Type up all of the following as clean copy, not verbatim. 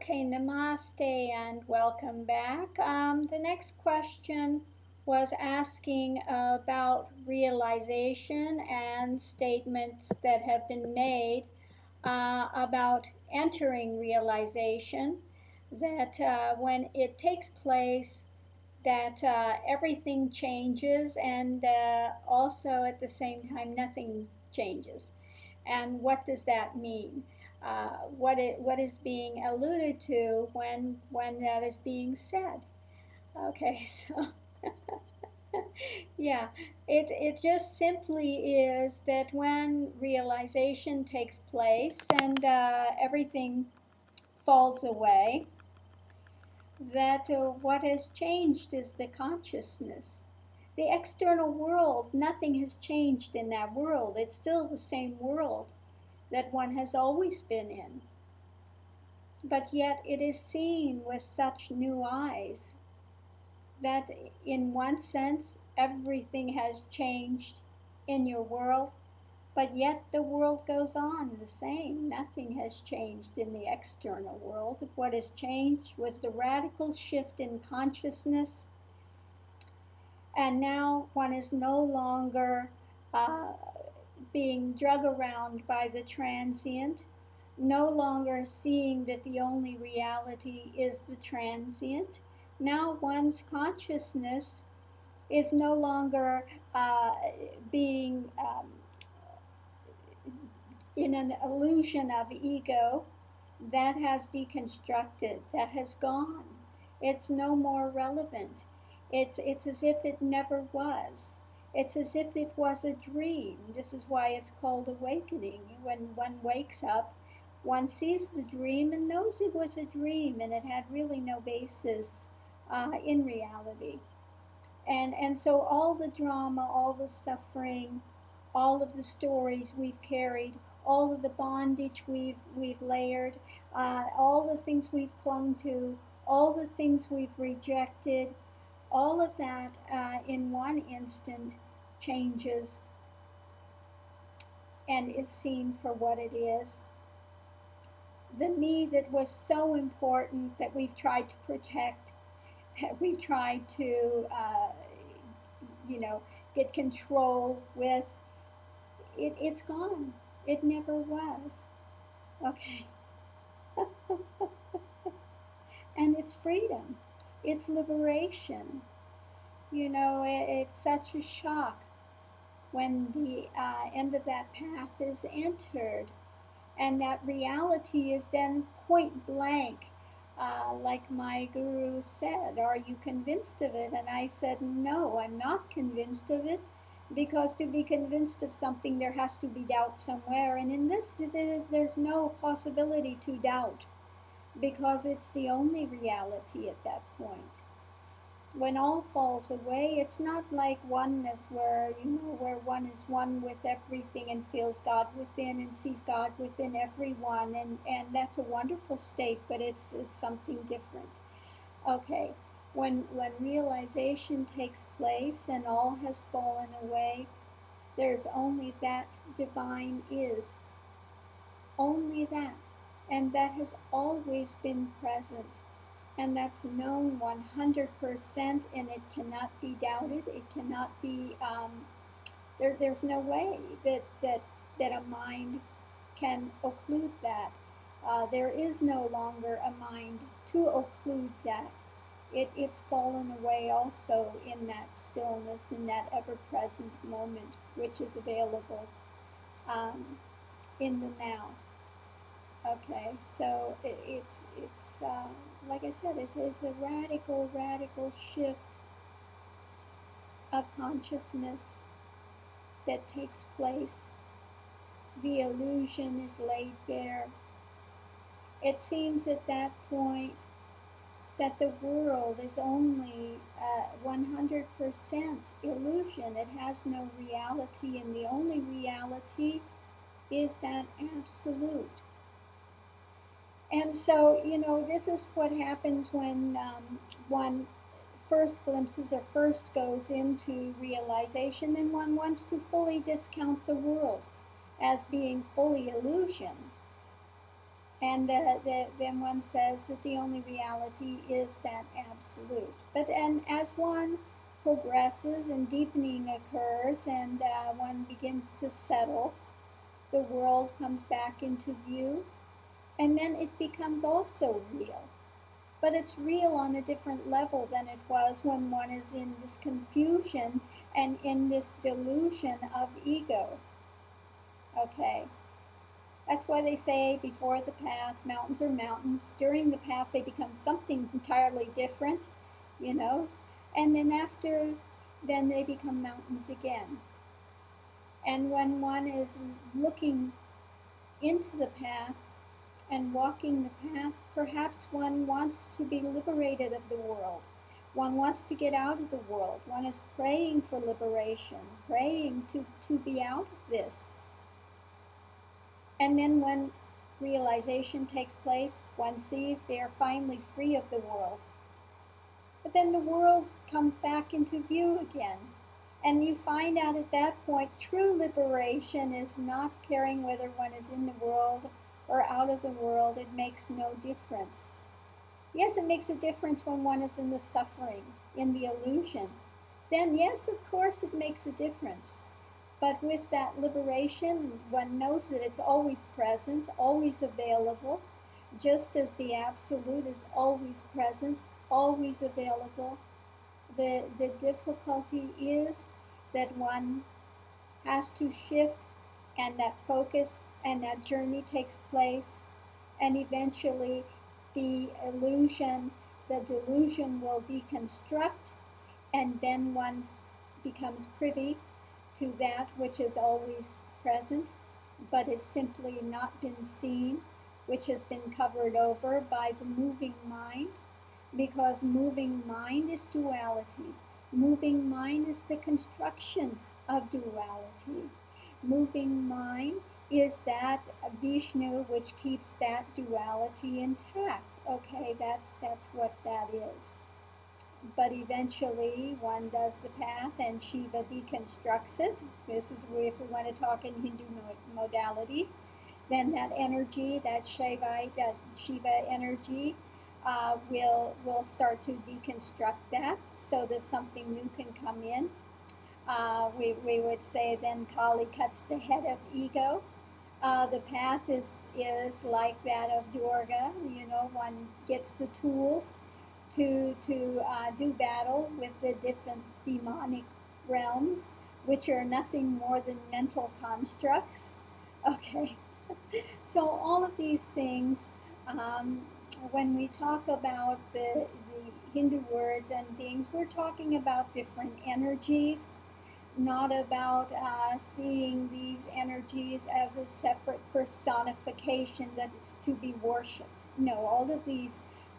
Okay, namaste and welcome back. The next question was asking about realization and statements that have been made about entering realization, that when it takes place, that everything changes, and also at the same time nothing changes. And what does that mean? What is being alluded to when that is being said? Okay, so yeah, it just simply is that when realization takes place and everything falls away, that what has changed is the consciousness. The external world, nothing has changed in that world. It's still the same world that one has always been in. But yet it is seen with such new eyes that, in one sense, everything has changed in your world, but yet the world goes on the same. Nothing has changed in the external world. What has changed was the radical shift in consciousness, and now one is no longer uh, being drug around by the transient, no longer seeing that the only reality is the transient. Now one's consciousness is no longer being in an illusion of ego. That has deconstructed, that has gone. It's no more relevant. It's as if it never was. It's as if it was a dream. This is why it's called awakening. When one wakes up, one sees the dream and knows it was a dream and it had really no basis in reality. And so all the drama, all the suffering, all of the stories we've carried, all of the bondage we've layered, all the things we've clung to, all the things we've rejected, all of that in one instant changes and is seen for what it is. The me that was so important, that we've tried to protect, that we've tried to, get control with, it's gone. It never was. Okay. And it's freedom. It's liberation. It's such a shock when the end of that path is entered, and that reality is then point blank. Like my guru said, "Are you convinced of it?" And I said, "No, I'm not convinced of it, because to be convinced of something there has to be doubt somewhere, and in this there's no possibility to doubt, because it's the only reality at that point. When all falls away, it's not like oneness where one is one with everything and feels God within and sees God within everyone, and that's a wonderful state, but it's something different. Okay, when realization takes place and all has fallen away, there's only that divine is. Only that. And that has always been present. And that's known 100%, and it cannot be doubted. It cannot be, there's no way that a mind can occlude that. There is no longer a mind to occlude that. It's fallen away also in that stillness, in that ever-present moment, which is available in the now. Okay, so it's like I said, it's a radical shift of consciousness that takes place. The illusion is laid bare. It seems at that point that the world is only 100% illusion. It has no reality, and the only reality is that absolute. And so, this is what happens when one first glimpses or first goes into realization, and one wants to fully discount the world as being fully illusion. And then one says that the only reality is that absolute. But and as one progresses and deepening occurs and one begins to settle, the world comes back into view, and then it becomes also real. But it's real on a different level than it was when one is in this confusion and in this delusion of ego. Okay. That's why they say before the path, mountains are mountains. During the path, they become something entirely different, you know. And then after, then they become mountains again. And when one is looking into the path and walking the path, perhaps one wants to be liberated of the world. One wants to get out of the world. One is praying for liberation, praying to be out of this. And then when realization takes place, one sees they are finally free of the world. But then the world comes back into view again. And you find out at that point, true liberation is not caring whether one is in the world or out of the world. It makes no difference. Yes, it makes a difference when one is in the suffering, in the illusion. Then yes, of course it makes a difference. But with that liberation, one knows that it's always present, always available, just as the absolute is always present, always available. The difficulty is that one has to shift, and that focus and that journey takes place, and eventually the illusion, the delusion will deconstruct, and then one becomes privy to that which is always present, but has simply not been seen, which has been covered over by the moving mind, because moving mind is duality. Moving mind is the construction of duality. Moving mind is that Vishnu which keeps that duality intact. Okay, that's what that is. But eventually one does the path and Shiva deconstructs it. This is where, if we want to talk in Hindu modality, then that energy, that Shiva energy, will start to deconstruct that so that something new can come in. We would say then Kali cuts the head of ego. The path is like that of Durga. You know, one gets the tools to do battle with the different demonic realms, which are nothing more than mental constructs. Okay, so all of these things, when we talk about the Hindu words and things, we're talking about different energies, not about seeing these energies as a separate personification that it's to be worshipped. No,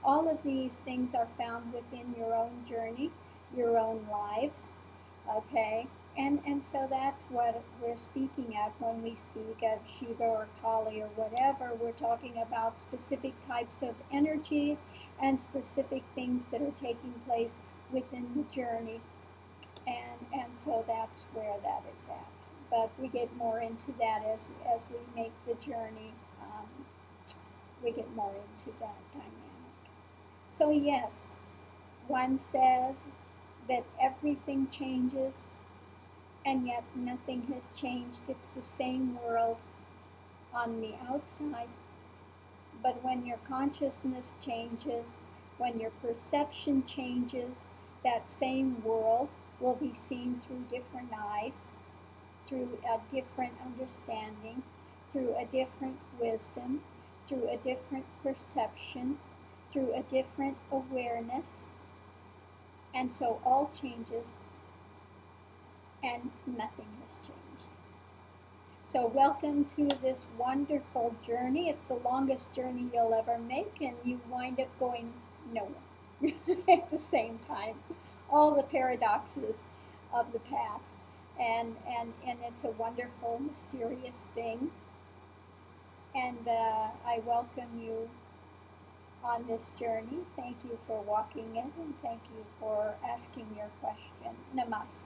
all of these things are found within your own journey, your own lives, okay? And so that's what we're speaking of when we speak of Shiva or Kali or whatever. We're talking about specific types of energies and specific things that are taking place within the journey. And so that's where that is at. But we get more into that as we make the journey. We get more into that dynamic. So yes, one says that everything changes, and yet nothing has changed. It's the same world on the outside. But when your consciousness changes, when your perception changes, that same world will be seen through different eyes, through a different understanding, through a different wisdom, through a different perception, through a different awareness. And so all changes and nothing has changed. So welcome to this wonderful journey. It's the longest journey you'll ever make, and you wind up going nowhere at the same time. All the paradoxes of the path. And it's a wonderful, mysterious thing. And I welcome you on this journey. Thank you for walking it, and thank you for asking your question. Namaste.